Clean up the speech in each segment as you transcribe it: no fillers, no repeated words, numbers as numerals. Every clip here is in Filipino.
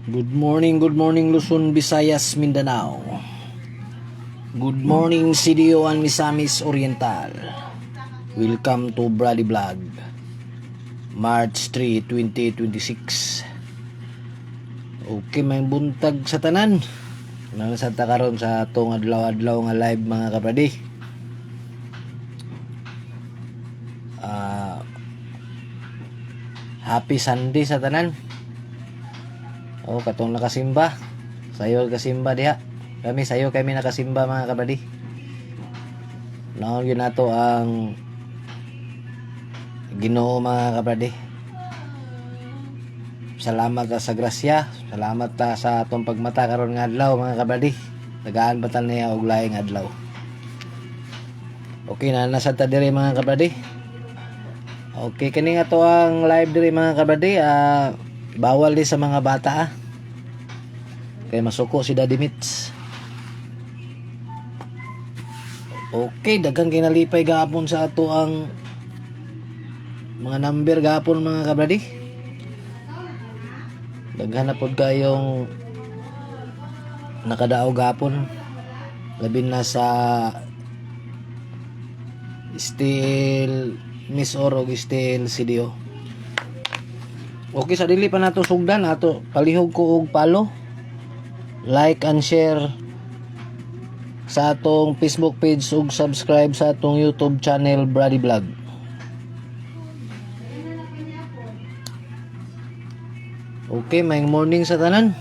Good morning Luzon, Visayas, Mindanao. Good morning CDO and Misamis Oriental. Welcome to Brady Vlog. March 3, 2026. Okay, may buntag sa tanan. Nangasanta karon sa atong adlaw-adlaw nga live mga kabradi. Happy Sunday sa tanan. Katong nakasimba. Sayo kasimba diha. Kami nakasimba mga kabady. Naon yun nato ang Ginoo mga kabady. Salamat ta sa grasya. Salamat ta sa atong pagmata karon nga adlaw mga kabady. Tagaan batal niya og laing adlaw. Okay na nasa ta diri mga kabady. Okay kani nga to ang live diri mga kabady. Bawal di sa mga bata kay masuko si Daddy Mitch. Okay, daghang kinalipay gapon sa ato ang mga number gapon mga kabradi. Daghan na pod kayong nakadao gapon, labi na sa Steel Miss or Steel CDO. Okay, sa dili pa nato sugdan, ato palihog ko og follow, like and share sa atong Facebook page ug subscribe sa atong YouTube channel Brady Vlog. Okay, may morning sa tanan.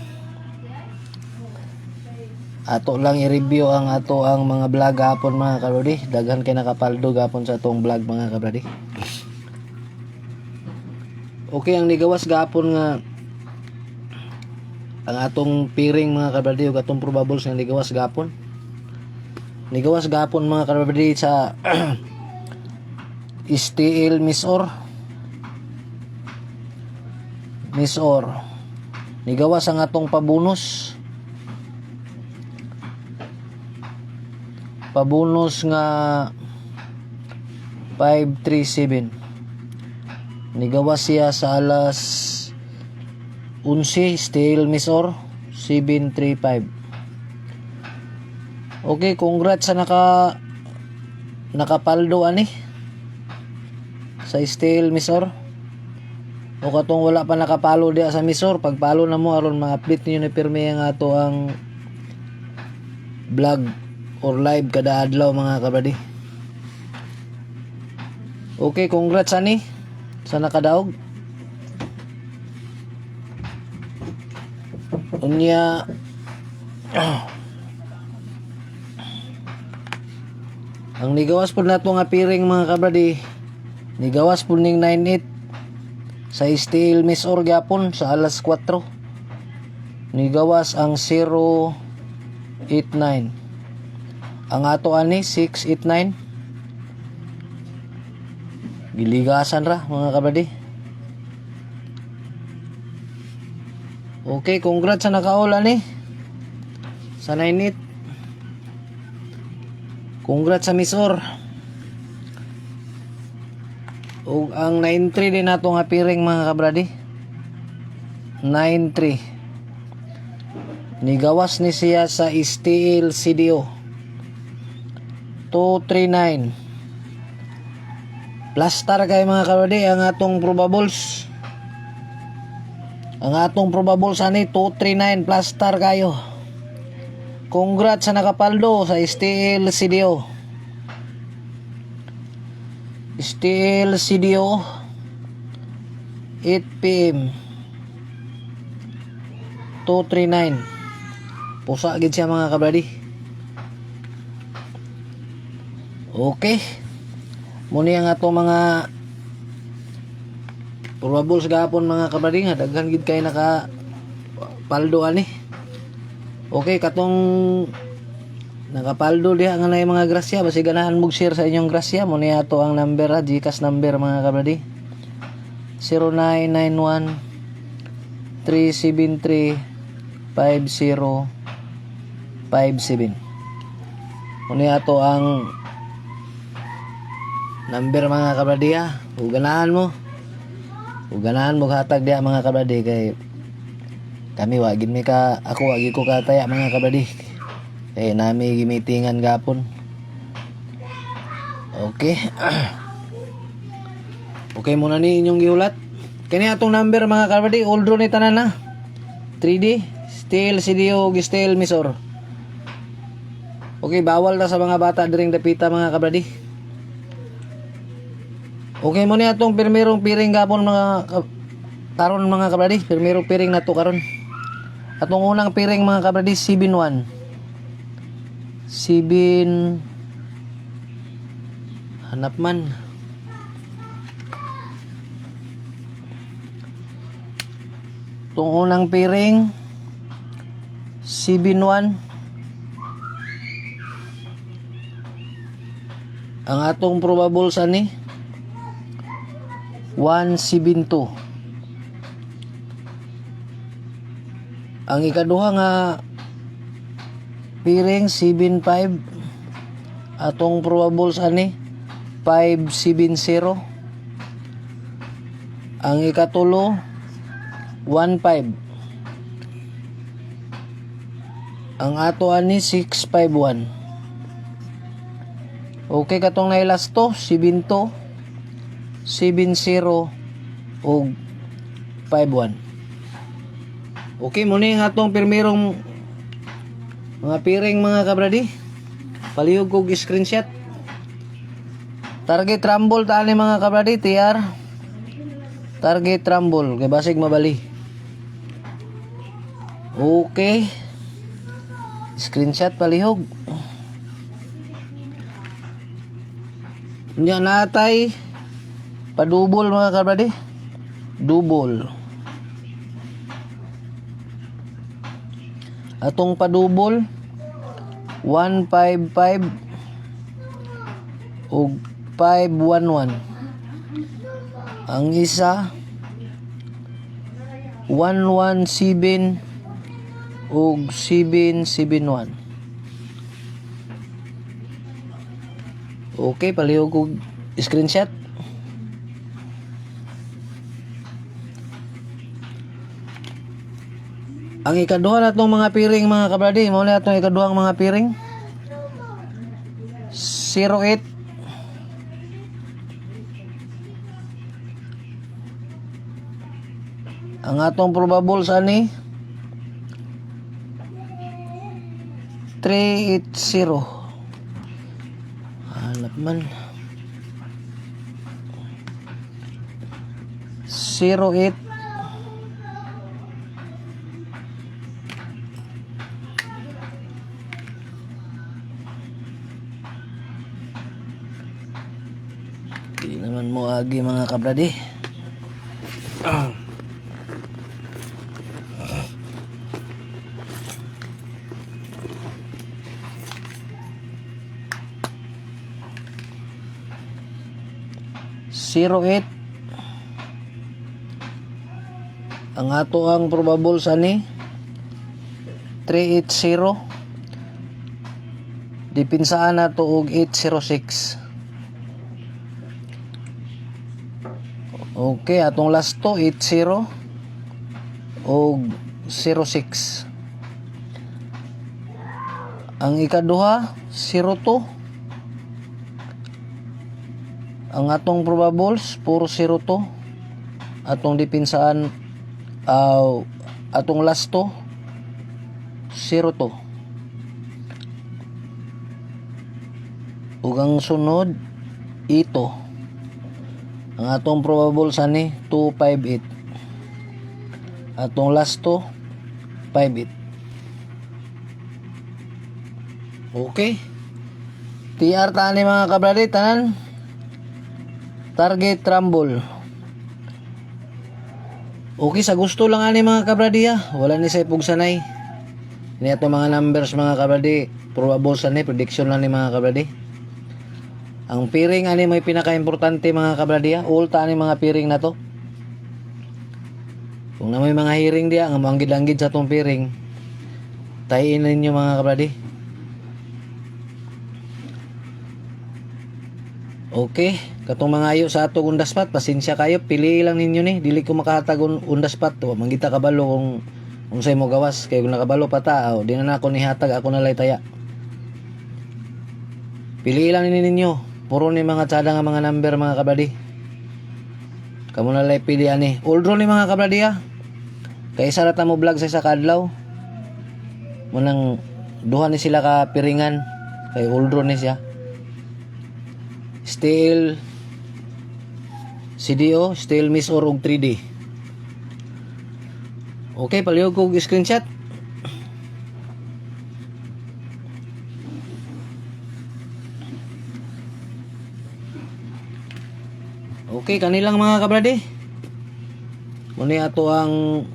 Ato lang i-review ang ato ang mga vlog gapon mga kabradi. Daghan kay nakapaldo gapon sa atong vlog mga kabradi. Okay, ang nigawas gapon nga ang atong piring mga kabradi ug atong probables nga nigawas gapon. Nigawas gapon mga kabradi sa Steel Miss or. Nigawas ang atong pabonus. Pabonus nga 537. Nigawas siya sa alas 11, Steel Miss or 735. Okay, congrats sa nakapaldo ani sa Steel Miss or. O katong wala pa nakapalo diya sa Miss or, pagpalo na mo aron ma-update niyo ni pirmi ang ato ang vlog or live kada adlaw mga kabradi. Okay, congrats ani sa nakadaog. Unya ang nigawas po nato nga piring mga kabradi, nigawas po ning 98 sa Steel Miss or gyapon sa alas 4. Nigawas ang 089. Ang ato ani 689. Giligasan ra mga kabady. Okay, congrats sa nakaula ni sa 98. Congrats sa Miss or. O ang 93 din nato nga piring mga kabradi. 93. Nigawas ni siya sa Steel CDO 239. Plastar kay mga kabradi ang atong probables. Ang atong probables ani 239 plastar kayo. Congrats sa nakapaldo sa Steel CDO. Steel CDO 8 PM 239. Pusa gid siya mga kabradi. Okay. Muni ang ato mga probables gapon mga kabradi nga daghan gid kay naka paldo ani. Okay, katong nakapaldo diha nga nay mga grasya, basi ganahan mog share sa inyong grasya. Muni ato ang number GCash number mga kabradi. 0991 373 5057. Muni ato ang number mga kabradi ha. Ug ganahan mo hatag diha mga kabradi kay Kami wagin mi ka, ako wagi ko kataya mga kabradi. Kaya nami gimitingan gapon. Okay. Okay muna ni inyong giulat. Kani atong number mga kabradi, old ni tanan na. 3D, steel, CDO, steel, misor. Okay, bawal na sa mga bata diring dapita mga kabradi. Okay mo ni atong pirmirong piring gapon mga karon mga kabradi, pirmirong piring na to karon. Atong unang piring mga kabradi 7-1. 7 hanap man. Itong unang piring 7-1. Ang atong probables ani 172. Ang ikaduha nga piring 75. Atong probables ani 570. Ang ikatulo 15. Ang ato ani 651. Okay, katong nailasto 72, 70 ug 51. Okay, muna yung atong pirmirong mga piring mga kabradi. Palihog kog screenshot. Target rumble tani mga kabradi, TR. Target rumble kay basig mabali. Okay. Screenshot palihog. Nya natay padubol mga kabradi. Double. Atong padubol 155 ug 511. Ang isa 117 ug 771. Okay, palihog ko screenshot. Ang ikaduha na itong mga piring mga kabradi, muna itong ikaduhang mga piring 08. Ang atong probables ani 380. Hanap man 08. Di naman mo agi mga kabradi. Zero 8. Ang ato ang probables ani 380. Dipinsaan nato og 806. Okay, atong last to 80 og 06. Ang ikaduha 02. Ang atong probables 402. Atong dipinsaan atong last to 02. Ug ang sunod ito. Ang atong probables ani 258. Atong last to 58. Okay. TR tani mga kabradi tanan. Target rumble. Okay, sa gusto lang ani mga kabradi ha. Wala ni sa ipugsanay. Ini ato mga numbers mga kabradi. Probables ani, prediction lang ni mga kabradi. Ang piring ani may pinaka-importante mga kabradi ha. Ulta ani mga piring na to. Kung na may mga hearing diya, ang manggid-anggid sa tong piring, tayin ninyo mga kabradi. Okay, katong mga ayo sa ato undaspat, pasensya kayo, pili lang ninyo ni, dili ko makahatag undaspat, manggita kabalo kung Unsay mo gawas kay kung nakabalo pa ta, di na ako nihatag, ako na lay taya. Pili lang ninyo. Puro ni mga tsada nga mga number mga kabradi. Kamu na lay pili ani. Uldro ni mga kabradi ha. Kay isa rata mo vlog sa isa kadlaw. Munang duha ni sila ka piringan. Kay uldro ni siya. Still CDO, still miss or og 3D. Okay, palihog ko og screenshot. Okay, kanilang mga kabrade. Muni ato ang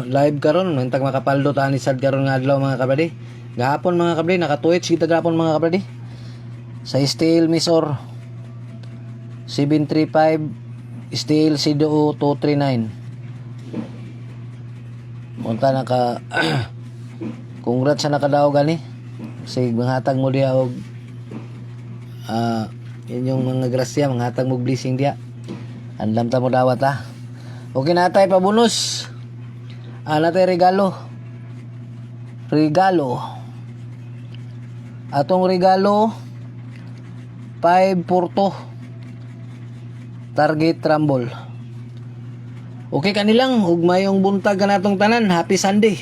live karon, mantag makapaldo ta ni sad karon nga adlaw mga kabrade. Gahapon mga kabrade, naka-twitch kita gahapon mga kabrade. Sa Steel Misor 735 Steel CDO 239. Munta naka congrats sa nakadaog gani. Sig manghatag mo diha og inyong mga grasya, manghatag mo blessing diha. Andam ta mo dawat ha. Okay na tay pabonus. Natay regalo. Atong regalo 5 Porto Target Rumble. Okay kanilang ug mayong buntag kanatong tanan. Happy Sunday.